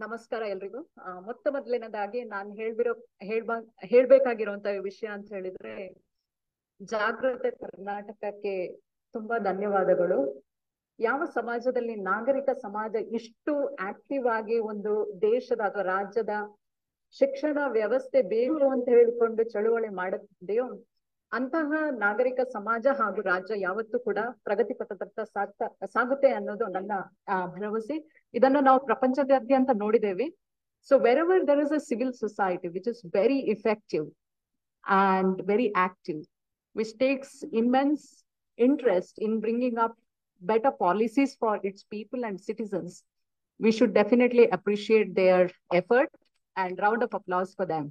ನಮಸ್ಕಾರ ಎಲ್ರಿಗೂ. ಮೊದಲನೇದಾಗಿ ನಾನು ಹೇಳ್ಬೇಕಾಗಿರುವಂತ ವಿಷಯ ಅಂತ ಹೇಳಿದ್ರೆ, ಜಾಗೃತ ಕರ್ನಾಟಕಕ್ಕೆ ತುಂಬಾ ಧನ್ಯವಾದಗಳು. ಯಾವ ಸಮಾಜದಲ್ಲಿ ನಾಗರಿಕ ಸಮಾಜ ಇಷ್ಟು ಆಕ್ಟಿವ್ ಆಗಿ ಒಂದು ದೇಶದ ಅಥವಾ ರಾಜ್ಯದ ಶಿಕ್ಷಣ ವ್ಯವಸ್ಥೆ ಬೇಕು ಅಂತ ಹೇಳಿಕೊಂಡು ಚಳುವಳಿ ಮಾಡುತ್ತಿದೆಯೋ, ಅಂತಹ ನಾಗರಿಕ ಸಮಾಜ ಹಾಗೂ ರಾಜ್ಯ ಯಾವತ್ತೂ ಕೂಡ ಪ್ರಗತಿ ಪಥದತ್ತ ಸಾಗುತ್ತೆ ಅನ್ನೋದು ನನ್ನ ಭರವಸೆ. ಇದನ್ನು ನಾವು ಪ್ರಪಂಚದಾದ್ಯಂತ ನೋಡಿದ್ದೇವೆ. So wherever there is a civil society which is very effective and very active, which takes immense interest in bringing up better policies for its people and citizens, we should definitely appreciate their effort and round of applause for them.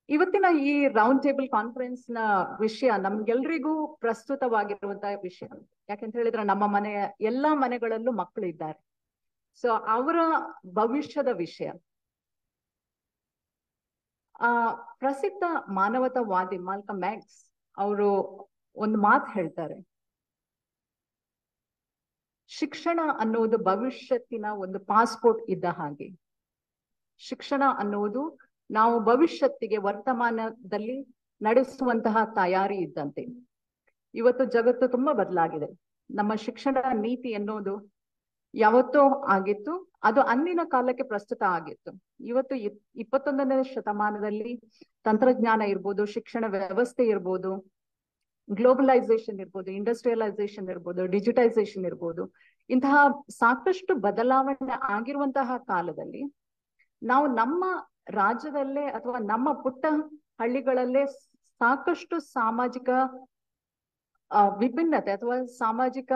ಇವತ್ತಿನ ಈ round table conference ನ ವಿಷಯ ನಮ್ಗೆಲ್ರಿಗೂ ಪ್ರಸ್ತುತವಾಗಿರುವಂತಹ ವಿಷಯ. ಯಾಕಂತ ಹೇಳಿದ್ರೆ ನಮ್ಮ ಎಲ್ಲಾ ಮನೆಗಳಲ್ಲೂ ಮಕ್ಕಳು ಇದ್ದಾರೆ. ಸೊ ಅವರ ಭವಿಷ್ಯದ ವಿಷಯ. ಪ್ರಸಿದ್ಧ ಮಾನವತಾವಾದಿ ಮಾಲ್ಕಮ್ ಎಕ್ಸ್ ಅವರು ಒಂದು ಮಾತು ಹೇಳ್ತಾರೆ, ಶಿಕ್ಷಣ ಅನ್ನೋದು ಭವಿಷ್ಯತ್ತಿನ ಒಂದು ಪಾಸ್ಪೋರ್ಟ್ ಇದ್ದ ಹಾಗೆ. ಶಿಕ್ಷಣ ಅನ್ನೋದು ನಾವು ಭವಿಷ್ಯತ್ತಿಗೆ ವರ್ತಮಾನದಲ್ಲಿ ನಡೆಸುವಂತಹ ತಯಾರಿ ಇದ್ದಂತೆ. ಇವತ್ತು ಜಗತ್ತು ತುಂಬಾ ಬದಲಾಗಿದೆ. ನಮ್ಮ ಶಿಕ್ಷಣ ನೀತಿ ಎನ್ನುವುದು ಯಾವತ್ತೋ ಆಗಿತ್ತು, ಅದು ಅಂದಿನ ಕಾಲಕ್ಕೆ ಪ್ರಸ್ತುತ ಆಗಿತ್ತು. ಇವತ್ತು 21ನೇ ಶತಮಾನದಲ್ಲಿ ತಂತ್ರಜ್ಞಾನ ಇರ್ಬೋದು, ಶಿಕ್ಷಣ ವ್ಯವಸ್ಥೆ ಇರ್ಬೋದು, ಗ್ಲೋಬಲೈಸೇಷನ್ ಇರ್ಬೋದು, ಇಂಡಸ್ಟ್ರಿಯಲೈಸೇಷನ್ ಇರ್ಬೋದು, ಡಿಜಿಟೈಸೇಷನ್ ಇರ್ಬೋದು, ಇಂತಹ ಸಾಕಷ್ಟು ಬದಲಾವಣೆ ಆಗಿರುವಂತಹ ಕಾಲದಲ್ಲಿ ನಾವು ನಮ್ಮ ರಾಜ್ಯದಲ್ಲೇ ಅಥವಾ ನಮ್ಮ ಪುಟ್ಟ ಹಳ್ಳಿಗಳಲ್ಲೇ ಸಾಕಷ್ಟು ಸಾಮಾಜಿಕ ವಿಭಿನ್ನತೆ ಅಥವಾ ಸಾಮಾಜಿಕ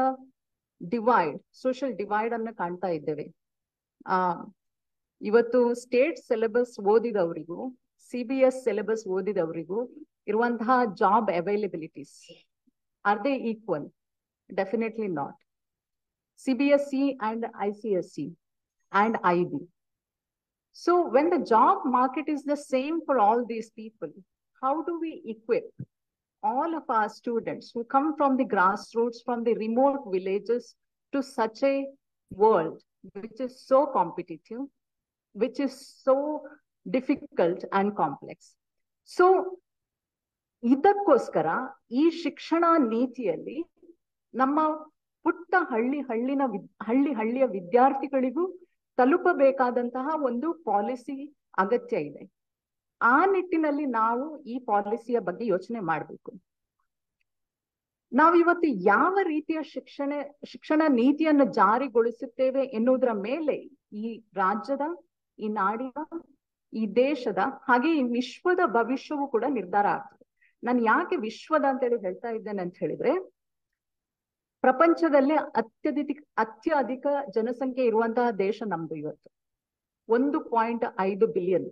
ಸೋಷಿಯಲ್ ಡಿವೈಡ್ ಅನ್ನು ಕಾಣ್ತಾ ಇದ್ದೇವೆ. ಇವತ್ತು ಸ್ಟೇಟ್ ಸಿಲೆಬಸ್ ಓದಿದವರಿಗೂ CBS ಸಿಲೆಬಸ್ ಓದಿದವರಿಗೂ ಇರುವಂತಹ job availabilities, are they equal? Definitely not. CBSE and ICSE and IB. So when the job market is the same for all these people, how do we equip all of our students who come from the grassroots, from the remote villages, to such a world which is so competitive, which is so difficult and complex? So ಇದಕ್ಕೋಸ್ಕರ ಈ ಶಿಕ್ಷಣ ನೀತಿಯಲ್ಲಿ ನಮ್ಮ ಪುಟ್ಟ ಹಳ್ಳಿಯ ವಿದ್ಯಾರ್ಥಿಗಳಿಗೂ ತಲುಪಬೇಕಾದಂತಹ ಒಂದು policy ಅಗತ್ಯ ಇದೆ. ಆ ನಿಟ್ಟಿನಲ್ಲಿ ನಾವು ಈ ಪಾಲಿಸಿಯ ಬಗ್ಗೆ ಯೋಚನೆ ಮಾಡಬೇಕು. ನಾವು ಇವತ್ತು ಯಾವ ರೀತಿಯ ಶಿಕ್ಷಣ ನೀತಿಯನ್ನು ಜಾರಿಗೊಳಿಸುತ್ತೇವೆ ಎನ್ನುವುದರ ಮೇಲೆ ಈ ರಾಜ್ಯದ, ಈ ನಾಡಿನ, ಈ ದೇಶದ, ಹಾಗೆ ಈ ವಿಶ್ವದ ಭವಿಷ್ಯವು ಕೂಡ ನಿರ್ಧಾರ ಆಗ್ತದೆ. ನಾನು ಯಾಕೆ ವಿಶ್ವದ ಅಂತೇಳಿ ಹೇಳ್ತಾ ಇದ್ದೇನೆ ಅಂತ ಹೇಳಿದ್ರೆ, ಪ್ರಪಂಚದಲ್ಲೇ ಅತ್ಯಧಿಕ ಜನಸಂಖ್ಯೆ ಇರುವಂತಹ ದೇಶ ನಮ್ದು ಇವತ್ತು. 1.5 ಬಿಲಿಯನ್.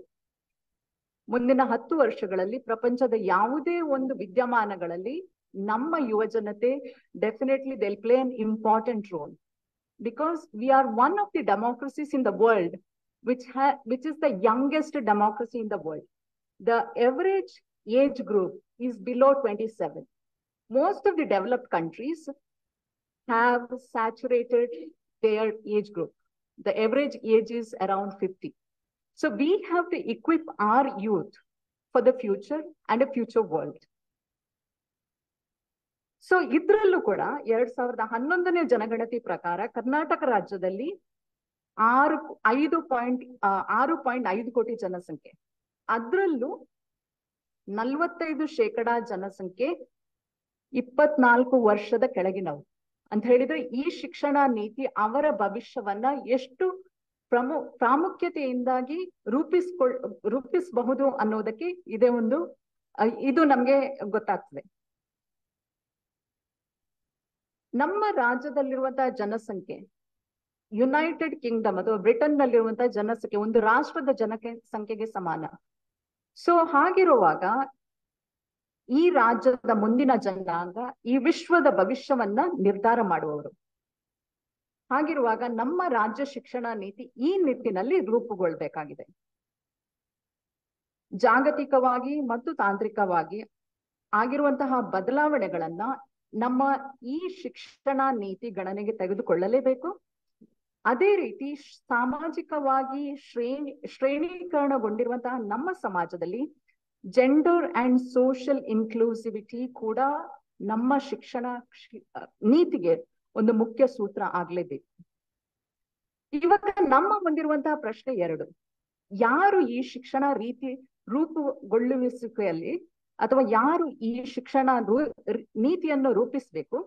ಮುಂದಿನ 10 ವರ್ಷಗಳಲ್ಲಿ ಪ್ರಪಂಚದ ಯಾವುದೇ ಒಂದು ವಿದ್ಯಮಾನಗಳಲ್ಲಿ ನಮ್ಮ ಯುವ ಜನತೆ definitely they'll play an important role, because we are one of the democracies in the world which is the youngest democracy in the world. The average age group is below 27. Most of the developed countries have saturated their age group. The average age is around 50. So we have to equip our youth for the future and a future world. So ಇದ್ರಲ್ಲೂ ಕೂಡ 2011ನೇ ಜನಗಣತಿ ಪ್ರಕಾರ ಕರ್ನಾಟಕ ರಾಜ್ಯದಲ್ಲಿ 6.5 ಕೋಟಿ ಜನಸಂಖ್ಯೆ. ಅದ್ರಲ್ಲೂ 45% ಜನಸಂಖ್ಯೆ 24 ವರ್ಷದ ಕೆಳಗಿನವರು ಅಂತ ಹೇಳಿದ್ರೆ, ಈ ಶಿಕ್ಷಣ ನೀತಿ ಅವರ ಭವಿಷ್ಯವನ್ನ ಎಷ್ಟು ಪ್ರಾಮುಖ್ಯತೆಯಿಂದಾಗಿ ರೂಪಿಸಬಹುದು ಅನ್ನೋದಕ್ಕೆ ಇದು ನಮ್ಗೆ ಗೊತ್ತಾಗ್ತದೆ. ನಮ್ಮ ರಾಜ್ಯದಲ್ಲಿರುವಂತಹ ಜನಸಂಖ್ಯೆ ಯುನೈಟೆಡ್ ಕಿಂಗ್ಡಮ್ ಅಥವಾ ಬ್ರಿಟನ್ ನಲ್ಲಿರುವಂತಹ ಜನಸಂಖ್ಯೆ ಒಂದು ರಾಷ್ಟ್ರದ ಜನಸಂಖ್ಯೆಗೆ ಸಮಾನ. ಸೊ ಹಾಗಿರುವಾಗ ಈ ರಾಜ್ಯದ ಮುಂದಿನ ಜನಾಂಗ ಈ ವಿಶ್ವದ ಭವಿಷ್ಯವನ್ನ ನಿರ್ಧಾರ ಮಾಡುವವರು. ಹಾಗಿರುವಾಗ ನಮ್ಮ ರಾಜ್ಯ ಶಿಕ್ಷಣ ನೀತಿ ಈ ನಿಟ್ಟಿನಲ್ಲಿ ರೂಪುಗೊಳ್ಬೇಕಾಗಿದೆ. ಜಾಗತಿಕವಾಗಿ ಮತ್ತು ತಾಂತ್ರಿಕವಾಗಿ ಆಗಿರುವಂತಹ ಬದಲಾವಣೆಗಳನ್ನ ನಮ್ಮ ಈ ಶಿಕ್ಷಣ ನೀತಿ ಗಣನೆಗೆ ತೆಗೆದುಕೊಳ್ಳಲೇಬೇಕು. ಅದೇ ರೀತಿ ಸಾಮಾಜಿಕವಾಗಿ ಶ್ರೇಣೀಕರಣಗೊಂಡಿರುವಂತಹ ನಮ್ಮ ಸಮಾಜದಲ್ಲಿ ಜೆಂಡರ್ ಅಂಡ್ ಸೋಷಿಯಲ್ ಇನ್ಕ್ಲೂಸಿವಿಟಿ ಕೂಡ ನಮ್ಮ ಶಿಕ್ಷಣ ನೀತಿಗೆ ಒಂದು ಮುಖ್ಯ ಸೂತ್ರ ಆಗ್ಲೇಬೇಕು. ಇವಾಗ ನಮ್ಮ ಮುಂದಿರುವಂತಹ ಪ್ರಶ್ನೆ ಎರಡು: ಯಾರು ಈ ಶಿಕ್ಷಣ ರೀತಿ ರೂಪುಗೊಳ್ಳುವಿಸುವಿಕೆಯಲ್ಲಿ ಅಥವಾ ಯಾರು ಈ ಶಿಕ್ಷಣ ನೀತಿಯನ್ನು ರೂಪಿಸಬೇಕು?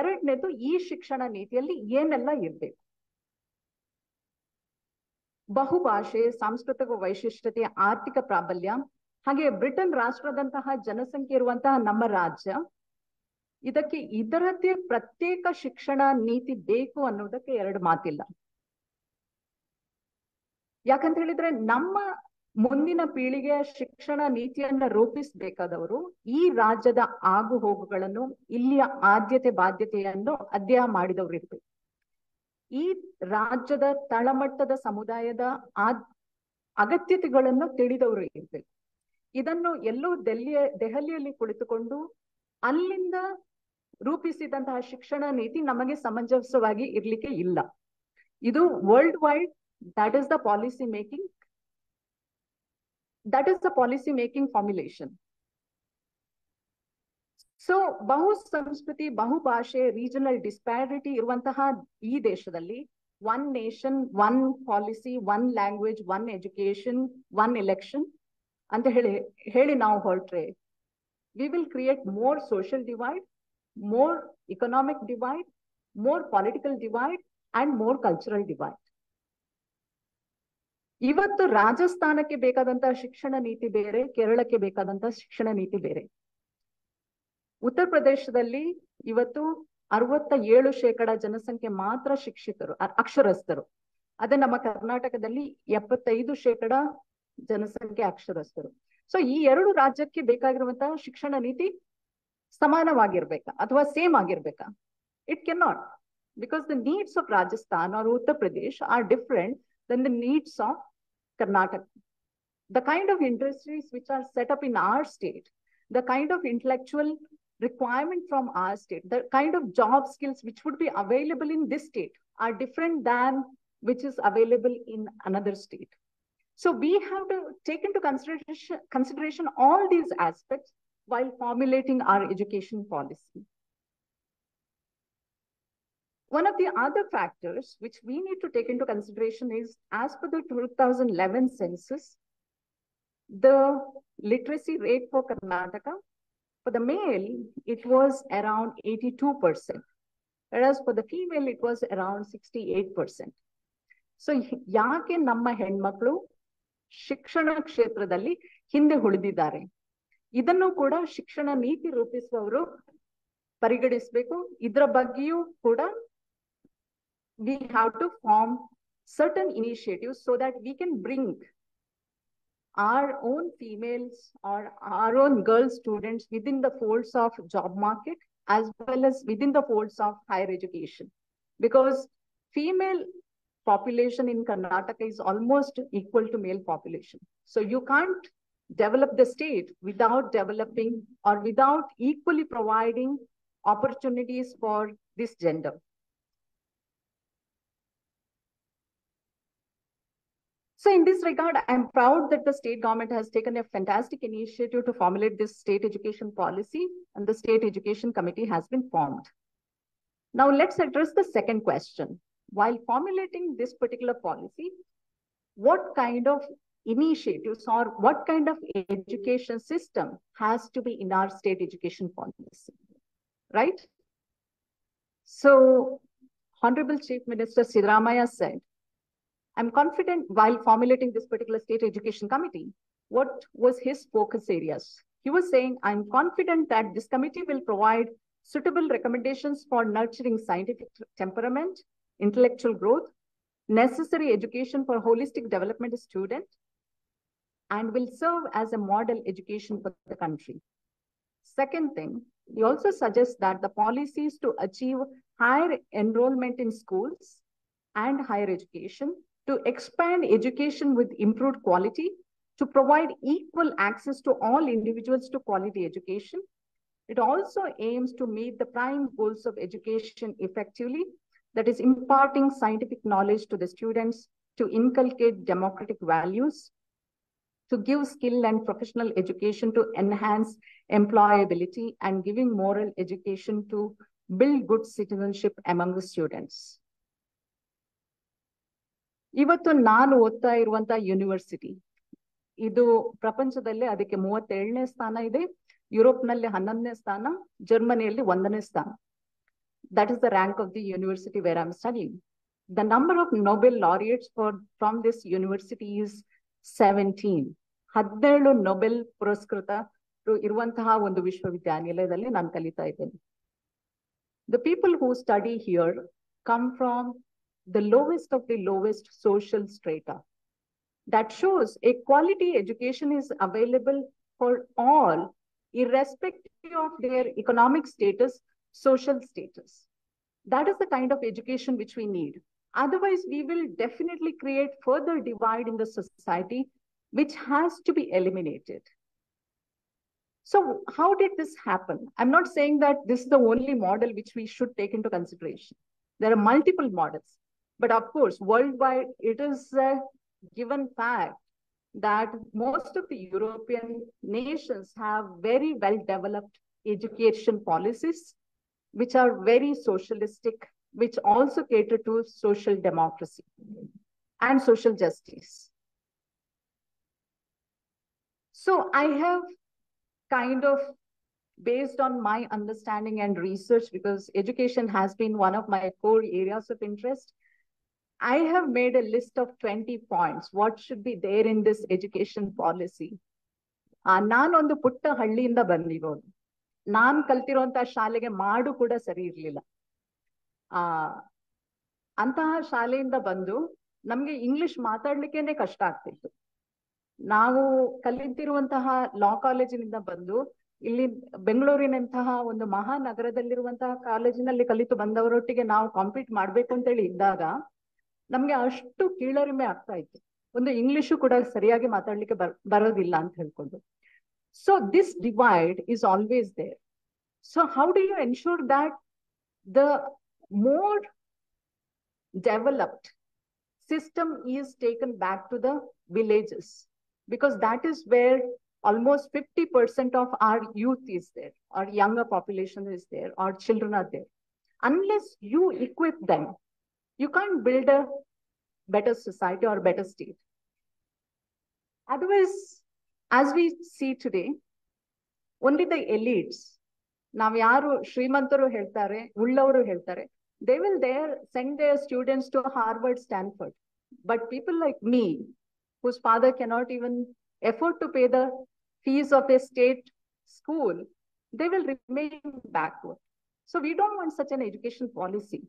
ಎರಡನೇದು, ಈ ಶಿಕ್ಷಣ ನೀತಿಯಲ್ಲಿ ಏನೆಲ್ಲ ಇರಬೇಕು? ಬಹುಭಾಷೆ, ಸಾಂಸ್ಕೃತಿಕ ವೈಶಿಷ್ಟ್ಯತೆ, ಆರ್ಥಿಕ ಪ್ರಾಬಲ್ಯ, ಹಾಗೆ ಬ್ರಿಟನ್ ರಾಷ್ಟ್ರದಂತಹ ಜನಸಂಖ್ಯೆ ಇರುವಂತಹ ನಮ್ಮ ರಾಜ್ಯ, ಇದರದ್ದೇ ಪ್ರತ್ಯೇಕ ಶಿಕ್ಷಣ ನೀತಿ ಬೇಕು ಅನ್ನೋದಕ್ಕೆ ಎರಡು ಮಾತಿಲ್ಲ. ಯಾಕಂತ ಹೇಳಿದ್ರೆ ನಮ್ಮ ಮುಂದಿನ ಪೀಳಿಗೆಯ ಶಿಕ್ಷಣ ನೀತಿಯನ್ನ ರೂಪಿಸಬೇಕಾದವರು ಈ ರಾಜ್ಯದ ಆಗು ಹೋಗುಗಳನ್ನು, ಇಲ್ಲಿಯ ಆದ್ಯತೆ ಬಾಧ್ಯತೆಯನ್ನು ಅಧ್ಯಯನ ಮಾಡಿದವರು ಇರ್ಬೇಕು. ಈ ರಾಜ್ಯದ ತಳಮಟ್ಟದ ಸಮುದಾಯದ ಅಗತ್ಯತೆಗಳನ್ನು ತಿಳಿದವರು ಇರ್ಬೇಕು. ಇದನ್ನು ಎಲ್ಲೋ ದೆಹಲಿಯಲ್ಲಿ ಕುಳಿತುಕೊಂಡು ಅಲ್ಲಿಂದ ರೂಪಿಸಿದಂತಹ ಶಿಕ್ಷಣ ನೀತಿ ನಮಗೆ ಸಮಂಜಸವಾಗಿ ಇರ್ಲಿಕ್ಕೆ ಇಲ್ಲ. ಇದು world wide, that is the policy making formulation. So ಬಹು ಸಂಸ್ಕೃತಿ, ಬಹುಭಾಷೆ, ರೀಜನಲ್ ಡಿಸ್ಪ್ಯಾರಿಟಿ ಇರುವಂತಹ ಈ ದೇಶದಲ್ಲಿ one nation, one policy, one language, one education, one election ಅಂತ ಹೇಳಿ ನಾವು ಹೊರಟ್ರೆ we will create more social divide, more economic divide, more political divide and more cultural divide. ಇವತ್ತು ರಾಜಸ್ಥಾನಕ್ಕೆ ಬೇಕಾದಂತಹ ಶಿಕ್ಷಣ ನೀತಿ ಬೇರೆ, ಕೇರಳಕ್ಕೆ ಬೇಕಾದಂತಹ ಶಿಕ್ಷಣ ನೀತಿ ಬೇರೆ. ಉತ್ತರ ಪ್ರದೇಶದಲ್ಲಿ ಇವತ್ತು 67% ಜನಸಂಖ್ಯೆ ಮಾತ್ರ ಶಿಕ್ಷಿತರು, ಅಕ್ಷರಸ್ಥರು. ಅದೇ ನಮ್ಮ ಕರ್ನಾಟಕದಲ್ಲಿ 75% ಜನಸಂಖ್ಯೆ ಅಕ್ಷರಸ್ಥರು. ಸೊ ಈ ಎರಡು ರಾಜ್ಯಕ್ಕೆ ಬೇಕಾಗಿರುವಂತಹ ಶಿಕ್ಷಣ ನೀತಿ ಸಮಾನವಾಗಿರ್ಬೇಕಾ ಅಥವಾ ಸೇಮ್ ಆಗಿರ್ಬೇಕಾ? It can not, because the needs of Rajasthan or Uttar Pradesh are different than the needs of Karnataka. The kind of industries which are set up in our state, the kind of intellectual requirement from our state, the kind of job skills which would be available in this state are different than which is available in another state. So we have to take into consideration all these aspects while formulating our education policy. One of the other factors which we need to take into consideration is, as per the 2011 census, the literacy rate for Karnataka, for the male, it was around 82%, whereas for the female, it was around 68%. So, ಯಾಕೆ ನಮ್ಮ ಹೆಣ್ಮಕ್ಳು ಶಿಕ್ಷಣ ಕ್ಷೇತ್ರದಲ್ಲಿ ಹಿಂದೆ ಉಳಿದಿದ್ದಾರೆ? ಇದನ್ನು ಕೂಡ ಶಿಕ್ಷಣ ನೀತಿ ರೂಪಿಸುವವರು ಪರಿಗಣಿಸಬೇಕು. ಇದರ ಬಗ್ಗೆಯೂ ಕೂಡ we have to form certain initiatives so that we can bring our own females or our own girl students within the folds of job market as well as within the folds of higher education, because female population in Karnataka is almost equal to male population. So you can't develop the state without developing or without equally providing opportunities for this gender. So in this regard, I'm proud that the state government has taken a fantastic initiative to formulate this state education policy, and the state education committee has been formed. Now let's address the second question. While formulating this particular policy, what kind of initiatives or what kind of education system has to be in our state education policy, right? So Honorable Chief Minister Siddaramaiah said, I'm confident while formulating this particular state education committee, what was his focus areas? He was saying, I'm confident that this committee will provide suitable recommendations for nurturing scientific temperament, intellectual growth, necessary education for holistic development of students, and will serve as a model education for the country. Second thing, he also suggests that the policies to achieve higher enrollment in schools and higher education, to expand education with improved quality, to provide equal access to all individuals to quality education. It also aims to meet the prime goals of education effectively that is imparting scientific knowledge to the students, to inculcate democratic values, to give skill and professional education to enhance employability, and giving moral education to build good citizenship among the students. ಇವತ್ತು ನಾನು ಓದ್ತಾ ಇರುವಂತ university ಇದು ಪ್ರಪಂಚದಲ್ಲೇ ಅದಕ್ಕೆ 37ನೇ ಸ್ಥಾನ ಇದೆ, ಯುರೋಪ್ನಲ್ಲಿ 11ನೇ ಸ್ಥಾನ, ಜರ್ಮನಿಯಲ್ಲಿ 1ನೇ ಸ್ಥಾನ. That is the rank of the university where I'm studying. The number of Nobel laureates from this university is 17. 17 Nobel ಪುರಸ್ಕೃತರು ಇರುವಂತಹ ಒಂದು ವಿಶ್ವವಿದ್ಯಾನಿಲಯದಲ್ಲಿ ನಾನು ಕಲಿತಾ ಇದ್ದೇನೆ. The people who study here come from the lowest of the lowest social strata. That shows a quality education is available for all, irrespective of their economic status, social status. That is the kind of education which we need. Otherwise, we will definitely create further divide in the society, which has to be eliminated. So how did this happen? I'm not saying that this is the only model which we should take into consideration. There are multiple models. But of course, worldwide, it is a given fact that most of the European nations have very well-developed education policies, which are very socialistic, which also cater to social democracy and social justice. So I have kind of, based on my understanding and research, because education has been one of my core areas of interest, I have made a list of 20 points. What should be there in this education policy? ನಾನೊಂದು ಪುಟ್ಟ ಹಳ್ಳಿಯಿಂದ ಬಂದಿರೋದು. ನಾನು ಕಲ್ತಿರುವಂತ ಶಾಲೆಗೆ ಮಾಡು ಕೂಡ ಸರಿ ಇರ್ಲಿಲ್ಲ. ಅಂತಹ ಶಾಲೆಯಿಂದ ಬಂದು ನಮ್ಗೆ ಇಂಗ್ಲಿಷ್ ಮಾತಾಡ್ಲಿಕ್ಕೇನೆ ಕಷ್ಟ ಆಗ್ತಿತ್ತು. ನಾವು ಕಲಿತಿರುವಂತಹ ಲಾ ಕಾಲೇಜಿನಿಂದ ಬಂದು ಇಲ್ಲಿ ಬೆಂಗಳೂರಿನಂತಹ ಒಂದು ಮಹಾನಗರದಲ್ಲಿರುವಂತಹ ಕಾಲೇಜಿನಲ್ಲಿ ಕಲಿತು ಬಂದವರೊಟ್ಟಿಗೆ ನಾವು ಕಾಂಪೀಟ್ ಮಾಡ್ಬೇಕು ಅಂತೇಳಿ ಇದ್ದಾಗ ನಮ್ಗೆ ಅಷ್ಟು ಕೀಳರಿಮೆ ಆಗ್ತಾ ಇತ್ತು. ಒಂದು ಇಂಗ್ಲಿಷು ಕೂಡ ಸರಿಯಾಗಿ ಮಾತಾಡ್ಲಿಕ್ಕೆ ಬರೋದಿಲ್ಲ ಅಂತ ಹೇಳ್ಕೊಂಡು. So this divide is always there. So how do you ensure that the more developed system is taken back to the villages, because that is where almost 50% of our youth is there, our younger population is there, our children are there. Unless you equip them, you can't build a better society or better state. Otherwise, as we see today, only the elites, ನಾವು ಯಾರು ಶ್ರೀಮಂತರು ಹೇಳ್ತಾರೆ, ಉಳ್ಳವರು ಹೇಳ್ತಾರೆ, they will send their students to Harvard, Stanford. But people like me, whose father cannot even afford to pay the fees of a state school, they will remain backward. So we don't want such an education policy.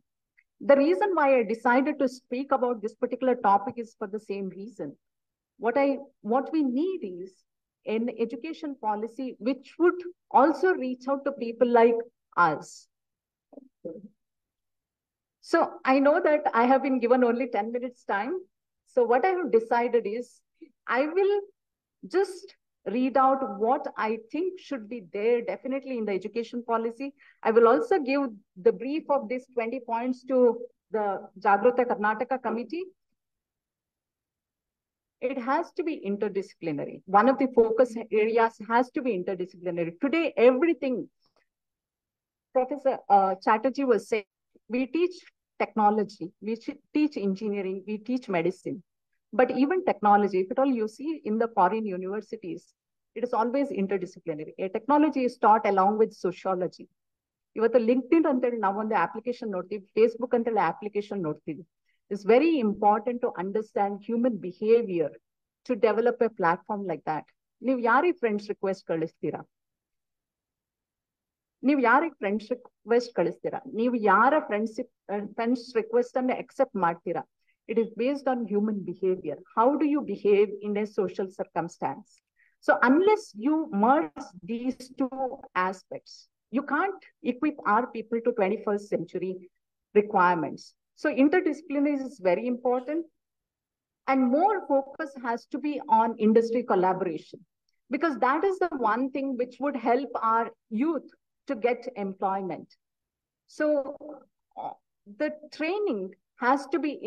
The reason why I decided to speak about this particular topic is for the same reason. What we need is an education policy which would also reach out to people like us. So I know that I have been given only 10 minutes time. So what I have decided is I will just read out what I think should be there definitely in the education policy. I will also give the brief of these 20 points to the Jagrata Karnataka committee. It has to be interdisciplinary. One of the focus areas has to be interdisciplinary. Today, everything, Professor Chatterjee was saying, we teach technology, we teach engineering, we teach medicine. But even technology, if at all you see in the foreign universities, it is always interdisciplinary. A technology is taught along with sociology. ಇವತ್ತು LinkedIn ಅಂತೇಳಿ ನಾವೊಂದು application ನೋಡ್ತೀವಿ, Facebook ಅಂತೇಳಿ application ನೋಡ್ತೀವಿ. It's very important to understand human behavior to develop a platform like that. ನೀವು ಯಾರಿಗೆ friends request ಕಳಿಸ್ತೀರಾ? ನೀವು ಯಾರಿಗೆ ಫ್ರೆಂಡ್ಸ್ ರಿಕ್ವೆಸ್ಟ್ ಕಳಿಸ್ತೀರಾ? ನೀವು ಯಾರ ಫ್ರೆಂಡ್ಸ್ ರಿಕ್ವೆಸ್ಟ್ ಅನ್ನು ಅಕ್ಸೆಪ್ಟ್ ಮಾಡ್ತೀರಾ? It is based on human behavior. How do you behave in a social circumstance? So unless you merge these two aspects, you can't equip our people to 21st century requirements. So interdisciplinary is very important, and more focus has to be on industry collaboration, because that is the one thing which would help our youth to get employment. So the training has to be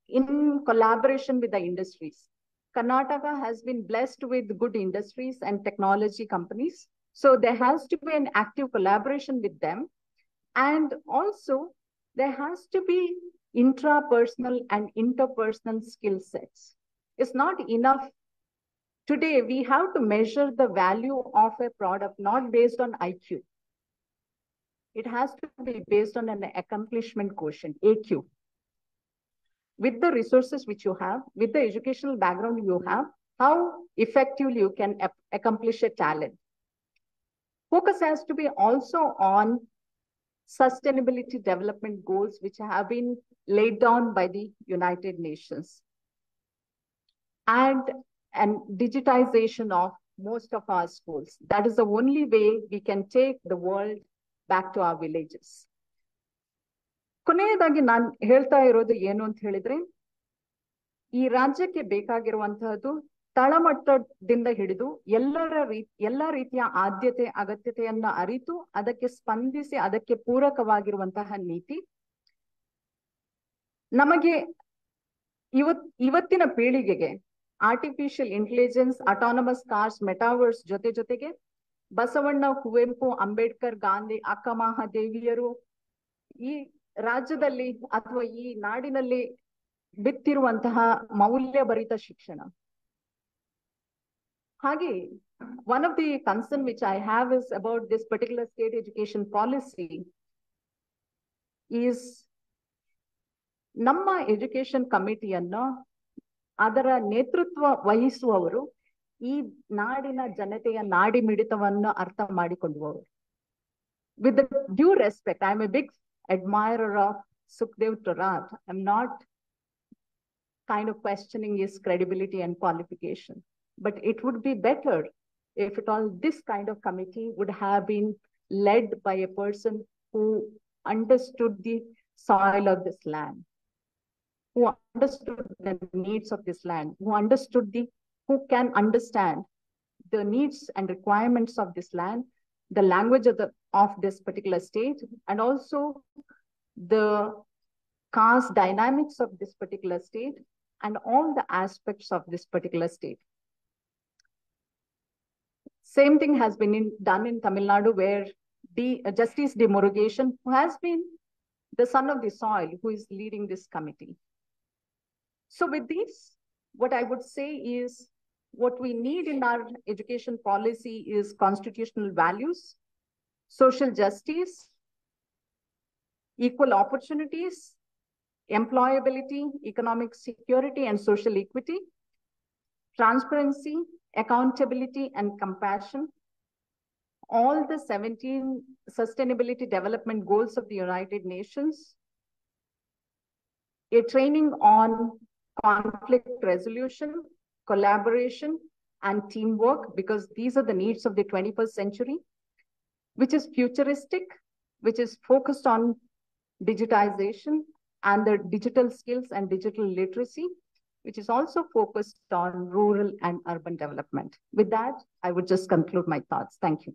in collaboration with the industries. Karnataka has been blessed with good industries and technology companies. So there has to be an active collaboration with them. And also there has to be intrapersonal and interpersonal skill sets. It's not enough. Today, we have to measure the value of a product not based on IQ. It has to be based on an accomplishment quotient, AQ. With the resources which you have, with the educational background you have, how effectively you can accomplish a talent. Focus has to be also on sustainability development goals, which have been laid down by the United Nations. And digitization of most of our schools. That is the only way we can take the world back to our villages. ಕೊನೆಯದಾಗಿ ನಾನು ಹೇಳ್ತಾ ಇರೋದು ಏನು ಅಂತ ಹೇಳಿದ್ರೆ, ಈ ರಾಜ್ಯಕ್ಕೆ ಬೇಕಾಗಿರುವಂತಹದ್ದು ತಳಮಟ್ಟದಿಂದ ಹಿಡಿದು ಎಲ್ಲ ರೀತಿಯ ಆದ್ಯತೆ ಅಗತ್ಯತೆಯನ್ನ ಅರಿತು ಅದಕ್ಕೆ ಸ್ಪಂದಿಸಿ ಅದಕ್ಕೆ ಪೂರಕವಾಗಿರುವಂತಹ ನೀತಿ. ನಮಗೆ ಇವತ್ತಿನ ಪೀಳಿಗೆಗೆ artificial intelligence, autonomous cars, metaverse ಜೊತೆಗೆ ಬಸವಣ್ಣ, ಕುವೆಂಪು, ಅಂಬೇಡ್ಕರ್, ಗಾಂಧಿ, ಅಕ್ಕ ಮಹಾದೇವಿಯರು ಈ ರಾಜ್ಯದಲ್ಲಿ ಅಥವಾ ಈ ನಾಡಿನಲ್ಲಿ ಬಿತ್ತಿರುವಂತಹ ಮೌಲ್ಯಭರಿತ ಶಿಕ್ಷಣ. ಹಾಗೆ one of the concern which I have is about this particular state education policy is ನಮ್ಮ ಎಜುಕೇಶನ್ ಕಮಿಟಿಯನ್ನು ಅದರ ನೇತೃತ್ವ ವಹಿಸುವವರು ಈ ನಾಡಿನ ಜನತೆಯ ನಾಡಿ ಮಿಡಿತವನ್ನು ಅರ್ಥ ಮಾಡಿಕೊಳ್ಳುವವರು. With the due respect, I am a big admirer of Sukhdev Thorat. I am not kind of questioning his credibility and qualification, but it would be better if at all this kind of committee would have been led by a person who understood the soil of this land, who understood the needs of this land, who can understand the needs and requirements of this land, the language of this particular state, and also the caste dynamics of this particular state, and all the aspects of this particular state. Same thing has been done in Tamil Nadu, where Justice de Murugesan, who has been the son of the soil, who is leading this committee. So with this, what I would say is, what we need in our education policy is constitutional values, social justice, equal opportunities, employability, economic security and social equity, transparency, accountability and compassion, all the 17 sustainability development goals of the United Nations, a training on conflict resolution, collaboration, and teamwork, because these are the needs of the 21st century, which is futuristic, which is focused on digitization and the digital skills and digital literacy, which is also focused on rural and urban development. With that, I would just conclude my thoughts. Thank you.